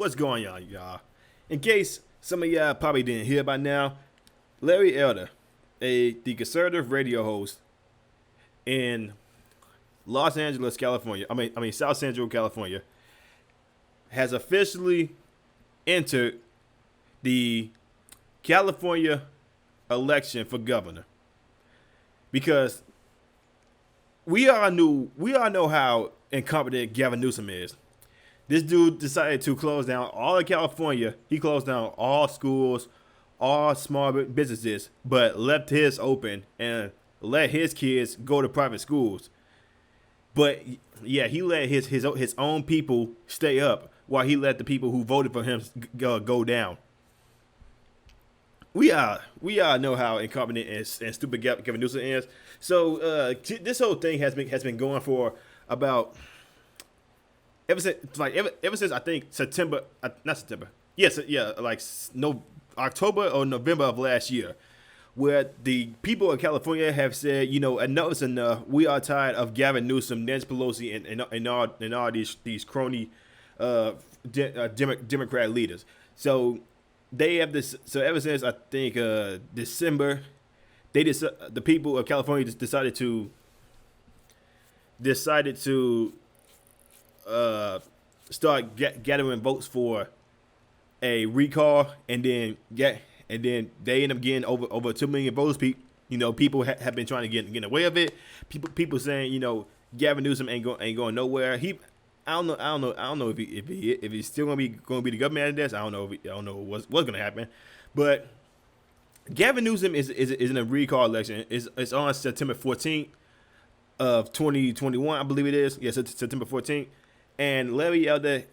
What's going on, y'all? In case some of y'all probably didn't hear by now, Larry Elder, the conservative radio host in Los Angeles, California, I mean South Central California, has officially entered the California election for governor. Because we all know how incompetent Gavin Newsom is. This dude decided to close down all of California. He closed down all schools, all small businesses, but left his open and let his kids go to private schools. But yeah, he let his own people stay up while he let the people who voted for him go down. We all know how incompetent and stupid Gavin Newsom is. So this whole thing has been going for about ever since I think September, not September. Yes, yeah, like no October or November of last year, where the people of California have said, enough is enough. We are tired of Gavin Newsom, Nancy Pelosi, and all these crony Democrat leaders. So they have this. So ever since I think December, the people of California just decided to start gathering votes for a recall, and then they end up getting over 2 million votes. People have been trying to get away with it. People saying Gavin Newsom ain't going nowhere. I don't know if he's still gonna be the government of this. I don't know what's gonna happen, but Gavin Newsom is in a recall election. It's on September 14th of 2021, I believe it is. Yes, yeah, September 14th. And Larry Elder,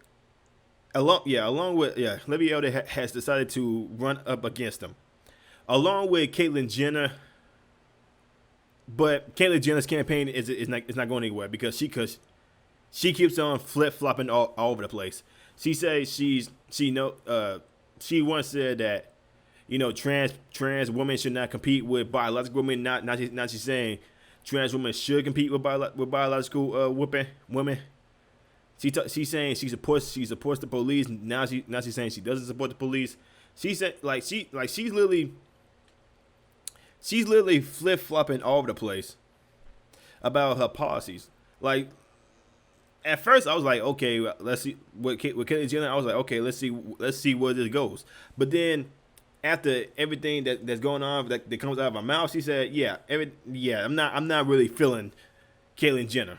Larry Elder has decided to run up against him, along with Caitlyn Jenner. But Caitlyn Jenner's campaign is not going anywhere because she keeps on flip flopping all over the place. She says she once said that trans women should not compete with biological women. Now she's saying trans women should compete with biological women. She's saying she supports the police. Now she's saying she doesn't support the police. She said she's literally flip flopping all over the place about her policies. Like at first I was like, okay, let's see with Caitlyn Jenner. I was like, okay, let's see where this goes. But then after everything that's going on that comes out of her mouth, she said, I'm not really feeling Caitlyn Jenner.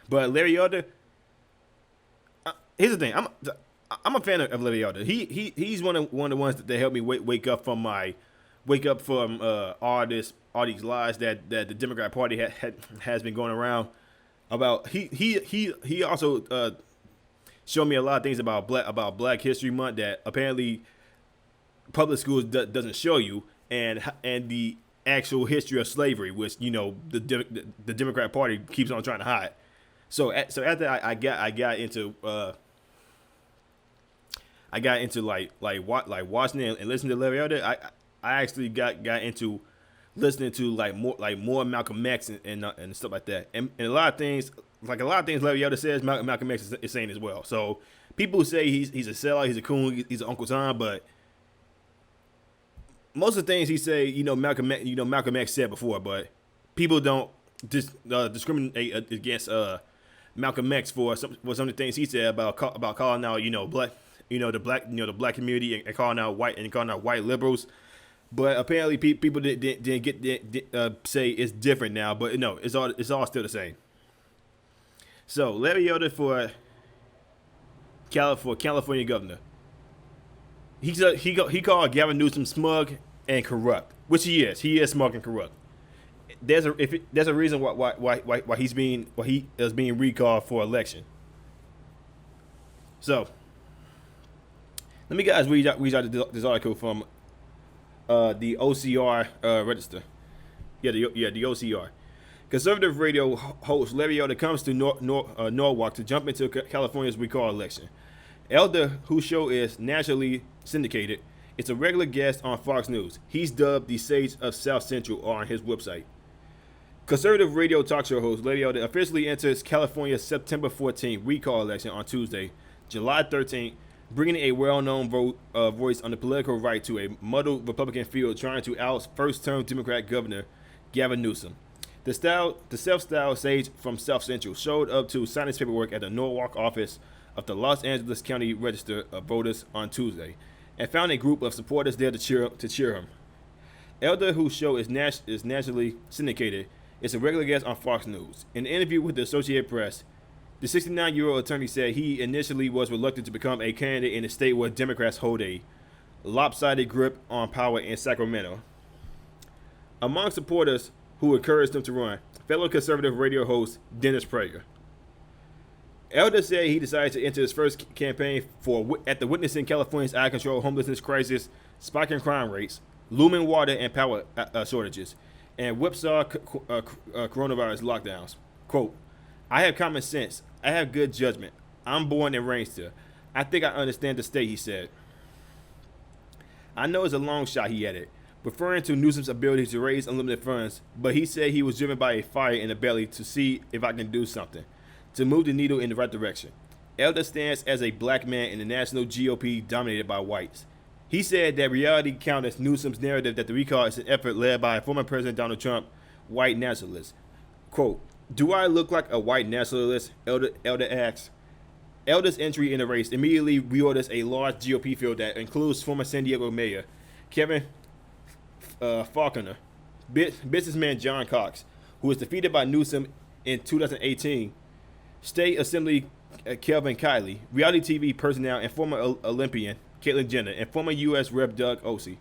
But Larry Elder. Here's the thing. I'm a fan of Larry Elder. He's one of the ones that helped me wake up from all these lies that the Democrat Party has been going around about. He also showed me a lot of things about Black History Month that apparently public schools doesn't show you, and the actual history of slavery, which the Democrat Party keeps on trying to hide. So after I got into watching it and listening to Larry Elder, I actually got into listening to more Malcolm X and stuff like that, and a lot of things Larry Elder says Malcolm X is saying as well. So people say he's a sellout, he's a coon, he's an Uncle Tom, but most of the things he say Malcolm X said before, but people don't discriminate against Malcolm X for some of the things he said about calling out the black community and calling out white liberals. But apparently people didn't say it's different now. But no, it's all still the same. So Larry Elder for California governor. He called Gavin Newsom smug and corrupt, which he is. He is smug and corrupt. There's a reason why he is being recalled for election. So let me guys read out this article from the OCR Register. The OCR. Conservative radio host Larry Elder comes to Norwalk to jump into California's recall election. Elder, whose show is nationally syndicated, is a regular guest on Fox News. He's dubbed the Sage of South Central on his website. Conservative radio talk show host Larry Elder officially enters California's September 14th recall election on Tuesday, July 13th, bringing a well-known voice on the political right to a muddled Republican field trying to oust first-term Democrat Governor Gavin Newsom. The self-styled sage from South Central showed up to sign his paperwork at the Norwalk office of the Los Angeles County Register of Voters on Tuesday, and found a group of supporters there to cheer him. Elder, whose show is nationally syndicated, is a regular guest on Fox News. In an interview with the Associated Press, the 69-year-old attorney said he initially was reluctant to become a candidate in a state where Democrats hold a lopsided grip on power in Sacramento. Among supporters who encouraged him to run, fellow conservative radio host Dennis Prager. Elder said he decided to enter his first campaign after witnessing California's out-of-control homelessness crisis, spiking crime rates, looming water and power shortages, and whipsaw coronavirus lockdowns. Quote, "I have common sense. I have good judgment. I'm born and raised here. I think I understand the state," he said. "I know it's a long shot," he added, referring to Newsom's ability to raise unlimited funds, but he said he was driven by a fire in the belly to see if I can do something, to move the needle in the right direction. Elder stands as a black man in the national GOP dominated by whites. He said that reality counters Newsom's narrative that the recall is an effort led by former President Donald Trump, white nationalists. Quote, "Do I look like a white nationalist?" Elder asks. Elder's entry in the race immediately reorders a large GOP field that includes former San Diego Mayor Kevin Faulconer, businessman John Cox, who was defeated by Newsom in 2018, State Assembly Kelvin Kiley, reality TV personnel and former Olympian Caitlyn Jenner, and former U.S. Rep. Doug Osee.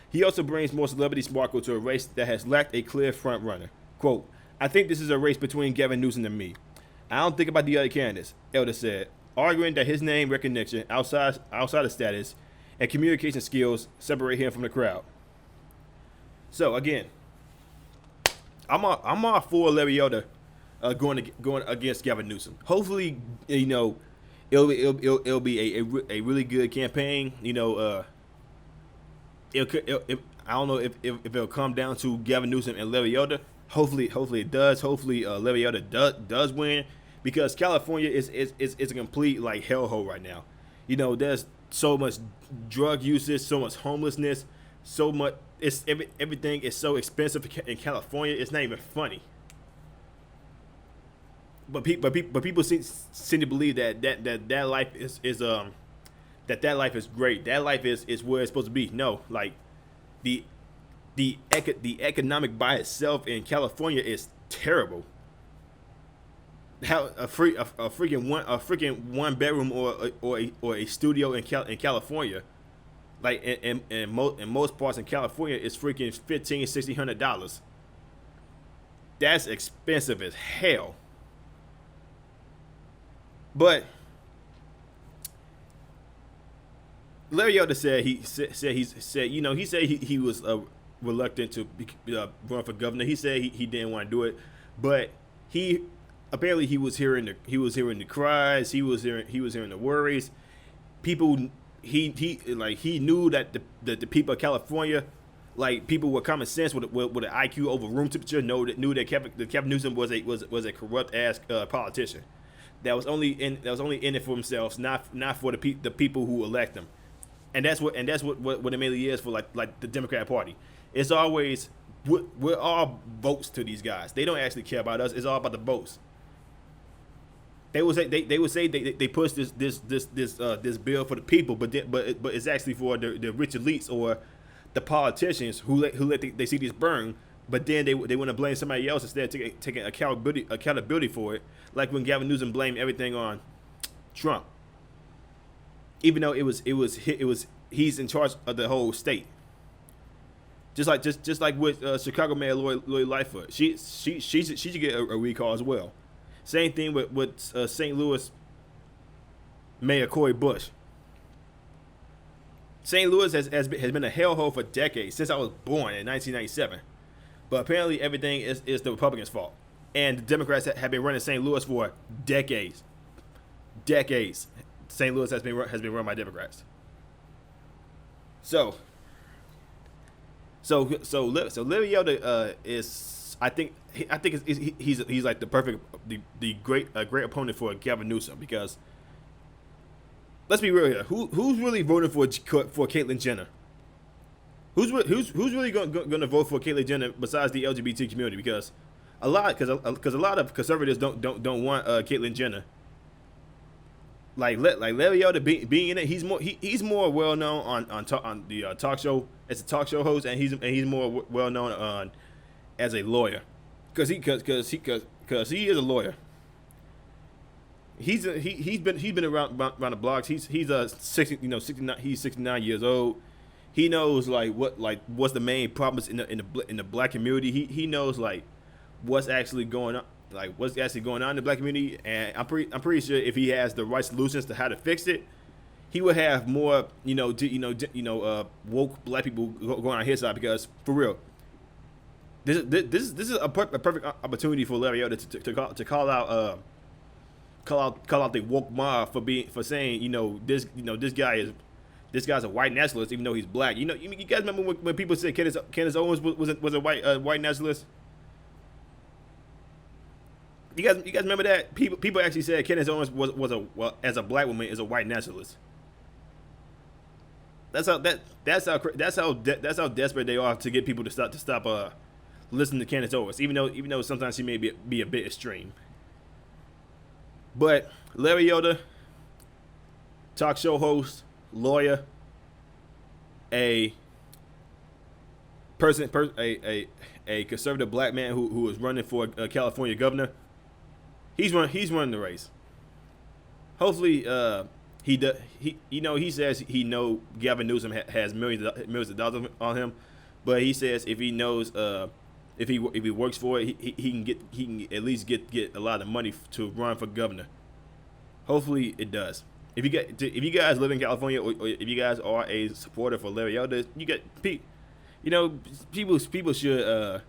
He also brings more celebrity sparkle to a race that has lacked a clear front runner. Quote, "I think this is a race between Gavin Newsom and me. I don't think about the other candidates," Elder said, arguing that his name recognition, outside of status, and communication skills separate him from the crowd. So again, I'm all for Larry Elder going against Gavin Newsom. Hopefully, it'll be a really good campaign. I don't know if it'll come down to Gavin Newsom and Larry Elder. Hopefully it does. Hopefully Larry Elder does win, because California is a complete like hellhole right now. There's so much drug usage, so much homelessness, so much. Everything is so expensive in California. It's not even funny. But people seem to believe that life is that life is great. That life is where it's supposed to be. No, like the economic by itself in California is terrible. How a freaking one bedroom or a studio in California, like in most parts in California, is freaking $1,500-$1,600. That's expensive as hell. But Larry Elder said he was reluctant to run for governor. He said he didn't want to do it, but he was hearing the cries. He was hearing the worries. People he knew that the people of California, like people with common sense with an IQ over room temperature, knew that Kevin Newsom was a corrupt ass politician that was only in it for themselves, not for the people who elect them. And that's what it mainly is for like the Democrat Party. It's always we're all votes to these guys. They don't actually care about us. It's all about the votes. They would say they push this bill for the people, but it's actually for the rich elites or the politicians who let they see this burn. But then they want to blame somebody else instead of taking accountability for it. Like when Gavin Newsom blamed everything on Trump, even though it was he's in charge of the whole state. Just like with Chicago Mayor Lori Lightfoot, she should get a recall as well. Same thing with St. Louis Mayor Cori Bush. St. Louis has been a hellhole for decades, since I was born in 1997. But apparently everything is the Republicans' fault. And the Democrats have been running St. Louis for decades. Decades. St. Louis has been run by Democrats. So Larry Elder is I think he's like the perfect great opponent for Gavin Newsom, because let's be real here. Who's really voting for Caitlyn Jenner? Who's really going to vote for Caitlyn Jenner besides the LGBT community? Because a lot of conservatives don't want Caitlyn Jenner. Like Larry Elder being in it, he's more well known on the talk show as a talk show host, and he's more well known as a lawyer, because he is a lawyer. He's been around the blocks. He's 69. He's 69 years old. He knows what's the main problems in the black community. He knows what's actually going on. What's actually going on in the black community, and I'm pretty sure if he has the right solutions to how to fix it, he would have more woke black people going on his side. Because for real, this is a perfect opportunity for Larry Elder to call out the woke mob for saying this guy's a white nationalist even though he's black. You guys remember when people said Candace Owens was a white nationalist? You guys remember that? People actually said Candace Owens as a black woman is a white nationalist. That's how desperate they are to get people to stop listening to Candace Owens, even though sometimes she may be a bit extreme. But Larry Elder, talk show host, lawyer, a conservative black man who is running for California governor. He's running the race. Hopefully, he says he know Gavin Newsom has millions of dollars on him, but he says if he knows if he works for it, he can at least get a lot of money to run for governor. Hopefully, it does. If you guys live in California, or if you guys are a supporter for Larry Elder, people should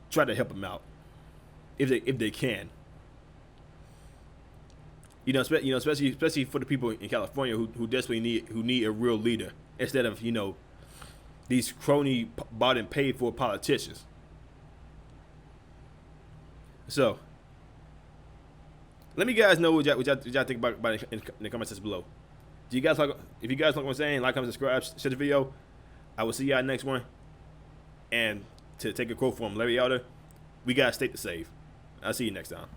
try to help him out if they can. Especially for the people in California who desperately need a real leader instead of these crony bought and paid for politicians. So let me guys know what y'all think about it in the comment section below. If you guys like what I'm saying, like, comment, subscribe, share the video. I will see y'all next one. And to take a quote from Larry Elder, we got a state to save. I'll see you next time.